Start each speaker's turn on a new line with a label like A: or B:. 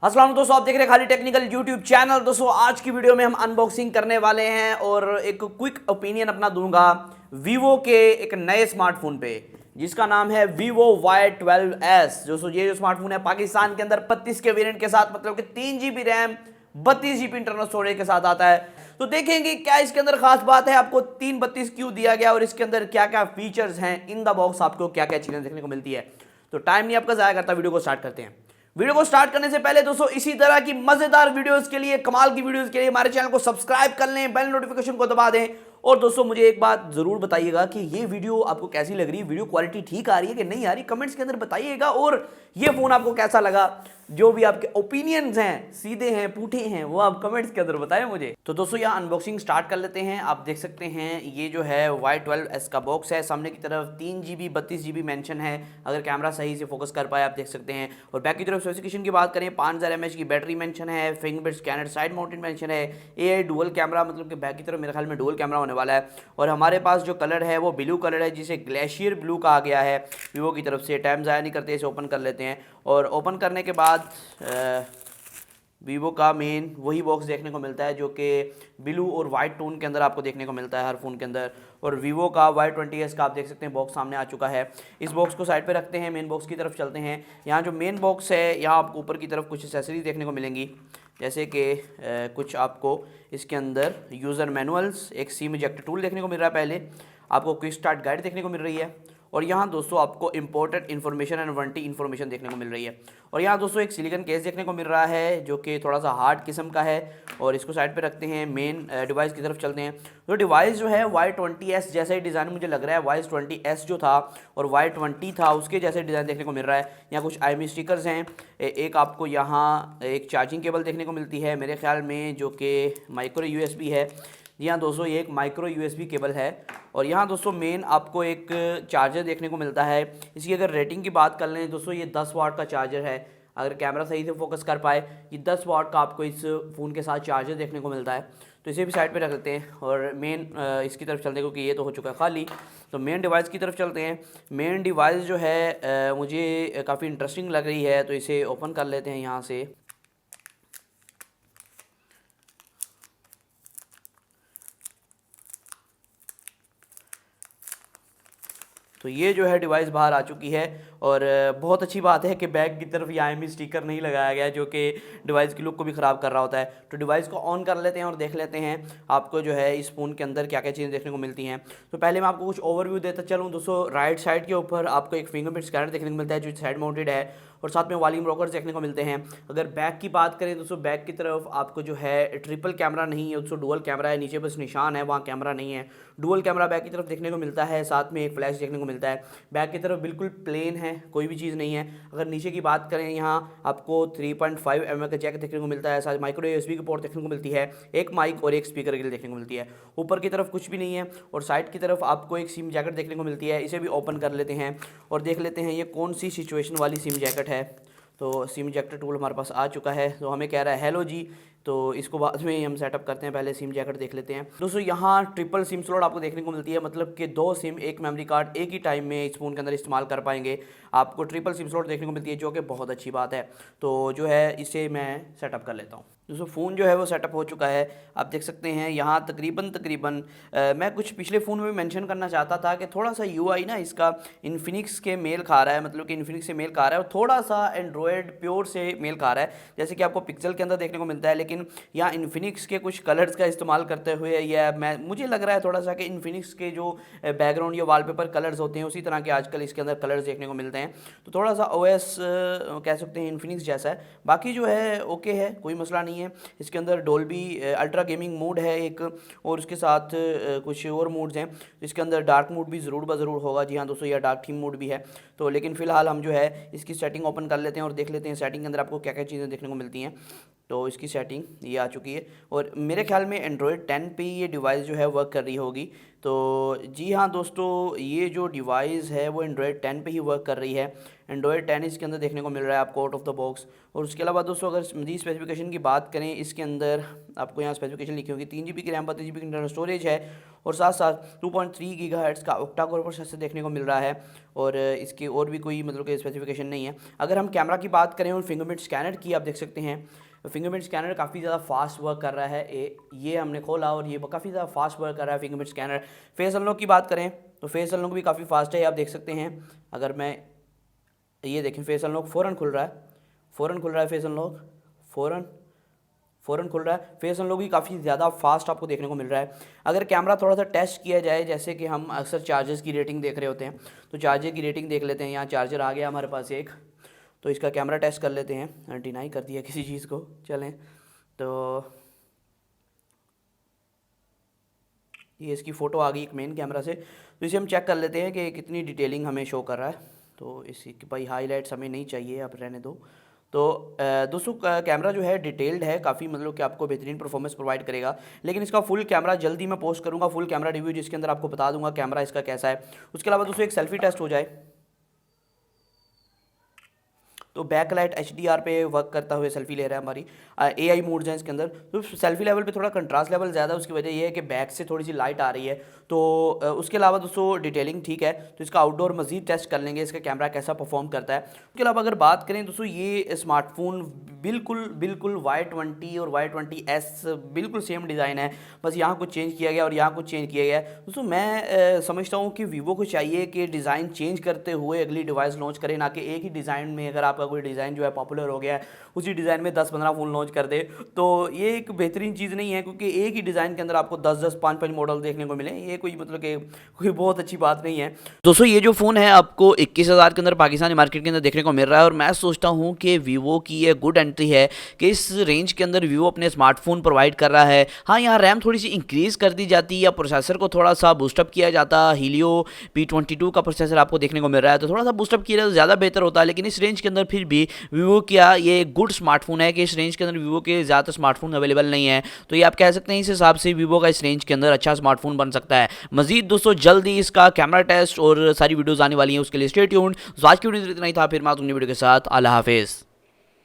A: अस्सलाम दोस्तों, आप देख रहे हैं खाली टेक्निकल यूट्यूब चैनल। दोस्तों आज की वीडियो में हम अनबॉक्सिंग करने वाले हैं और एक क्विक ओपिनियन अपना दूंगा वीवो के एक नए स्मार्टफोन पे जिसका नाम है वीवो Y12s। दोस्तों ये जो स्मार्टफोन है पाकिस्तान के अंदर 32 के वेरिएंट के साथ, मतलब कि 3 GB RAM 32 GB internal storage के साथ आता है। तो देखेंगे क्या इसके अंदर खास बात है, आपको 332 क्यों दिया गया और इसके अंदर क्या क्या फीचर्स हैं, इन द बॉक्स आपको क्या क्या चीजें देखने को मिलती है। तो टाइम नहीं आपका जाया करता, वीडियो को स्टार्ट करते हैं। वीडियो को स्टार्ट करने से पहले दोस्तों इसी तरह की मजेदार वीडियोस के लिए, कमाल की वीडियोस के लिए हमारे चैनल को सब्सक्राइब कर लें, बेल नोटिफिकेशन को दबा दें। और दोस्तों मुझे एक बात जरूर बताइएगा कि ये वीडियो आपको कैसी लग रही है, वीडियो क्वालिटी ठीक आ रही है कि नहीं आ रही, कमेंट्स के अंदर बताइएगा। और ये फोन आपको कैसा लगा, जो भी आपके ओपिनियंस हैं, सीधे हैं पूठे हैं, वो आप कमेंट्स के अंदर बताएं मुझे। तो दोस्तों यहाँ अनबॉक्सिंग स्टार्ट कर लेते हैं। आप देख सकते हैं ये जो है Y12s का बॉक्स है, सामने की तरफ 3 GB 32 GB मेंशन है, अगर कैमरा सही से फोकस कर पाए आप देख सकते हैं। और बैक की तरफ स्पेसिफिकेशन की बात करें, 5000 mAh की बैटरी मेंशन है, fingerprint scanner side mounted mention है, AI डुअल कैमरा, मतलब कि बैक की तरफ मेरे ख्याल में डुअल कैमरा होने वाला है। और हमारे पास जो कलर है वो ब्लू कलर है, जिसे ग्लेशियर ब्लू कहा गया है वीवो की तरफ से। टाइम ज़ाया नहीं करते, इसे ओपन कर लेते हैं। और ओपन करने के बाद वीवो का मेन वही बॉक्स देखने को मिलता है जो कि ब्लू और वाइट टोन के अंदर आपको देखने को मिलता है हर फ़ोन के अंदर। और वीवो का Y20s का आप देख सकते हैं बॉक्स सामने आ चुका है। इस बॉक्स को साइड पे रखते हैं, मेन बॉक्स की तरफ चलते हैं। यहाँ जो मेन बॉक्स है, यहाँ आपको ऊपर की तरफ कुछ एक्सेसरीज देखने को मिलेंगी, जैसे कि कुछ आपको इसके अंदर यूज़र मैनुअल्स, एक सिम इजेक्टर टूल देखने को मिल रहा है, पहले आपको क्विक स्टार्ट गाइड देखने को मिल रही है। और यहाँ दोस्तों आपको important information and warranty information देखने को मिल रही है। और यहाँ दोस्तों एक सिलिकॉन केस देखने को मिल रहा है जो कि थोड़ा सा हार्ड किस्म का है। और इसको साइड पे रखते हैं, मेन डिवाइस की तरफ चलते हैं। तो डिवाइस जो है Y20s जैसा ही डिज़ाइन मुझे लग रहा है, Y20s जो था और Y20 था उसके जैसे डिज़ाइन देखने को मिल रहा है। यहाँ कुछ IMEI स्टिकर्स हैं, एक आपको यहाँ एक चार्जिंग केबल देखने को मिलती है मेरे ख्याल में, जो कि माइक्रो USB है। जी हाँ दोस्तों, ये एक माइक्रो USB केबल है। और यहाँ दोस्तों मेन आपको एक चार्जर देखने को मिलता है। इसकी अगर रेटिंग की बात कर लें दोस्तों, ये 10 वाट का चार्जर है, अगर कैमरा सही से फोकस कर पाए ये 10 वाट का आपको इस फ़ोन के साथ चार्जर देखने को मिलता है। तो इसे भी साइड पे रख लेते हैं और मेन इसकी तरफ चलते हैं, क्योंकि ये तो हो चुका है खाली। तो मेन डिवाइस की तरफ चलते हैं। मेन डिवाइस जो है मुझे काफ़ी इंटरेस्टिंग लग रही है, तो इसे ओपन कर लेते हैं यहाँ से। तो ये जो है डिवाइस बाहर आ चुकी है। और बहुत अच्छी बात है कि बैक की तरफ यहाँ IMEI स्टिकर नहीं लगाया गया, जो कि डिवाइस की लुक को भी ख़राब कर रहा होता है। तो डिवाइस को ऑन कर लेते हैं और देख लेते हैं आपको जो है इस फ़ोन के अंदर क्या क्या चीज़ें देखने को मिलती हैं। तो पहले मैं आपको कुछ ओवरव्यू देता चलूँ दोस्तों। राइट साइड के ऊपर आपको एक फिंगरप्रिंट स्कैनर देखने को मिलता है जो साइड माउंटेड है, और साथ में वॉल्यूम रॉकर्स देखने को मिलते हैं। अगर बैक की बात करें दोस्तों, बैक की तरफ आपको जो है ट्रिपल कैमरा नहीं है, दोस्तों डुअल कैमरा है, नीचे बस निशान है, वहाँ कैमरा नहीं है। डुअल कैमरा बैक की तरफ देखने को मिलता है, साथ में एक फ्लैश देखने को मिलता है। बैक की तरफ बिल्कुल प्लेन है, कोई भी चीज़ नहीं है। अगर नीचे की बात करें, यहाँ आपको 3.5 mm का जैक देखने को मिलता है, साथ माइक्रो USB की पोर्ट देखने को मिलती है, एक माइक और एक स्पीकर के लिए देखने को मिलती है। ऊपर की तरफ कुछ भी नहीं है। और साइड की तरफ आपको एक सिम जैकेट देखने को मिलती है, इसे भी ओपन कर लेते हैं और देख लेते हैं ये कौन सी सिचुएशन वाली सिम जैकेट है। तो सिम इजेक्टर टूल हमारे पास आ चुका है, तो हमें कह रहा है हेलो जी। तो इसको बाद में ही हम सेटअप करते हैं, पहले सिम जैकेट देख लेते हैं। दोस्तों यहाँ ट्रिपल सिम स्लॉट आपको देखने को मिलती है, मतलब कि 2 सिम एक मेमोरी कार्ड एक ही टाइम में इस फ़ोन के अंदर इस्तेमाल कर पाएंगे। आपको ट्रिपल सिम स्लॉट देखने को मिलती है, जो कि बहुत अच्छी बात है। तो जो है इसे मैं सेटअप कर लेता हूँ। दोस्तों फ़ोन जो है वो सेटअप हो चुका है, आप देख सकते हैं। यहाँ तकरीबन मैं कुछ पिछले फ़ोन में भी मेंशन करना चाहता था कि थोड़ा सा UI ना इसका इन्फिनिक्स के मेल खा रहा है, मतलब कि इन्फिनिक्स से मेल खा रहा है, और थोड़ा सा एंड्रॉयड प्योर से मेल खा रहा है, जैसे कि आपको पिक्सल के अंदर देखने को मिलता है। लेकिन यहाँ इन्फिनिक्स के कुछ कलर्स का इस्तेमाल करते हुए या मुझे लग रहा है थोड़ा सा कि इन्फिनिक्स के जो बैकग्राउंड या वॉलपेपर कलर्स होते हैं उसी तरह के आजकल इसके अंदर कलर्स देखने को मिलते हैं। तो थोड़ा सा OS कह सकते हैं इन्फिनिक्स जैसा है, बाकी जो है ओके है, कोई मसला नहीं है। इसके अंदर डोल्बी अल्ट्रा गेमिंग मोड है एक, और उसके साथ कुछ और मोड्स हैं। इसके अंदर डार्क मोड भी ज़रूर ज़रूर होगा। जी हाँ दोस्तों, यह डार्क थीम मोड भी है। तो लेकिन फ़िलहाल हम जो है इसकी सेटिंग ओपन कर लेते हैं और देख लेते हैं सेटिंग के अंदर आपको क्या क्या चीज़ें देखने को मिलती हैं। तो इसकी सेटिंग ये आ चुकी है और मेरे ख्याल में एंड्रॉयड 10 पे ये डिवाइस जो है वर्क कर रही होगी। तो जी हाँ दोस्तों, ये जो डिवाइस है वो एंड्रॉयड 10 पे ही वर्क कर रही है। एंड्रॉयड 10 इसके अंदर देखने को मिल रहा है आपको आउट ऑफ द बॉक्स। और उसके अलावा दोस्तों अगर मज़ीद स्पेसिफिकेशन की बात करें, इसके अंदर आपको यहाँ स्पेसिफिकेशन लिखी होगी 3 GB की रैम 32 GB की इंटरनल स्टोरेज है और साथ साथ 2.3 GHz का ऑक्टा कोर प्रोसेसर देखने को मिल रहा है। और इसकी और भी कोई मतलब कि स्पेसिफिकेशन नहीं है। अगर हम कैमरा की बात करें और फिंगरप्रिंट स्कैनर की, आप देख सकते हैं फिंगरप्रिंट स्कैनर काफ़ी ज़्यादा फास्ट वर्क कर रहा है। ये हमने खोला और ये काफ़ी ज़्यादा फास्ट वर्क कर रहा है फिंगरप्रिंट स्कैनर। फेस अनलॉक की बात करें तो फेस अनलॉक भी काफ़ी फास्ट है, आप देख सकते हैं। अगर मैं ये देखें फेस अनलॉक फ़ौरन खुल रहा है, फेस अनलॉक फ़ौरन खुल रहा है। फेस अनलॉक भी काफ़ी ज़्यादा फास्ट आपको देखने को मिल रहा है। अगर कैमरा थोड़ा सा टेस्ट किया जाए, जैसे कि हम अक्सर चार्जर्स की रेटिंग देख रहे होते हैं, तो चार्जर की रेटिंग देख लेते हैं। यहाँ चार्जर आ गया हमारे पास एक, तो इसका कैमरा टेस्ट कर लेते हैं। डिनाई कर दिया किसी चीज़ को, चलें। तो ये इसकी फ़ोटो आ गई एक मेन कैमरा से, तो इसे हम चेक कर लेते हैं कि कितनी डिटेलिंग हमें शो कर रहा है। तो इसी भाई हाईलाइट्स हमें नहीं चाहिए, आप रहने दो। तो दोस्तों कैमरा जो है डिटेल्ड है काफ़ी, मतलब कि आपको बेहतरीन परफॉर्मेंस प्रोवाइड करेगा। लेकिन इसका फुल कैमरा जल्दी मैं पोस्ट करूँगा, फुल कैमरा रिव्यू, जिसके अंदर आपको बता दूंगा कैमरा इसका कैसा है। उसके अलावा दोस्तों एक सेल्फी टेस्ट हो जाए तो बैकलाइट HDR पे वर्क करता हुए सेल्फी ले रहा है हमारी। AI मोड्स हैं इसके अंदर, तो सेल्फी लेवल पे थोड़ा कंट्रास्ट लेवल ज़्यादा है, उसकी वजह ये है कि बैक से थोड़ी सी लाइट आ रही है। तो उसके अलावा दोस्तों डिटेलिंग ठीक है। तो इसका आउटडोर मज़ीद टेस्ट कर लेंगे, इसका कैमरा कैसा परफॉर्म करता है। उसके अलावा अगर बात करें दोस्तों, ये स्मार्टफोन बिल्कुल Y20 और Y20s बिल्कुल सेम डिज़ाइन है, बस यहाँ कुछ चेंज किया गया और यहाँ कुछ चेंज किया गया है। दोस्तों मैं समझता हूँ कि वीवो को चाहिए कि डिज़ाइन चेंज करते हुए अगली डिवाइस लॉन्च करे, ना कि एक ही डिज़ाइन में अगर आपका कोई डिज़ाइन जो है पॉपुलर हो गया है उसी डिज़ाइन में 10-15 फ़ोन लॉन्च कर दे। तो ये एक बेहतरीन चीज़ नहीं है, क्योंकि एक ही डिज़ाइन के अंदर आपको 10-10 5-5 मॉडल देखने को मिले, ये कोई मतलब कि कोई बहुत अच्छी बात नहीं है। दोस्तों ये जो फ़ोन है आपको 21,000 के अंदर पाकिस्तानी मार्केट के अंदर देखने को मिल रहा है और मैं सोचता हूँ कि वीवो की ये गुड एंट्री है कि इस रेंज के अंदर वीवो अपने स्मार्टफोन प्रोवाइड कर रहा है। हाँ, यहाँ रैम थोड़ी सी इंक्रीज़ कर दी जाती या प्रोसेसर को थोड़ा सा बूस्टअप किया जाता, हीलियो P22 का प्रोसेसर आपको देखने को मिल रहा है, तो थोड़ा सा बूस्टअप किया जाए तो ज़्यादा बेहतर होता है। लेकिन इस रेंज के अंदर फिर भी वीवो का ये एक गुड स्मार्टफोन है कि इस रेंज के अंदर वीवो के ज़्यादा स्मार्टफोन अवेलेबल नहीं है। तो ये आप कह सकते हैं इस हिसाब से वीवो का इस रेंज के अंदर अच्छा स्मार्टफोन बन सकता है। मजीद दोस्तों जल्दी इसका कैमरा टेस्ट और सारी वीडियोज़ आने वाली हैं, उसके लिए स्टे ट्यून्ड। आज की वीडियो इतना ही था, फिर मैं वीडियो के साथ। अल्लाह हाफिज़।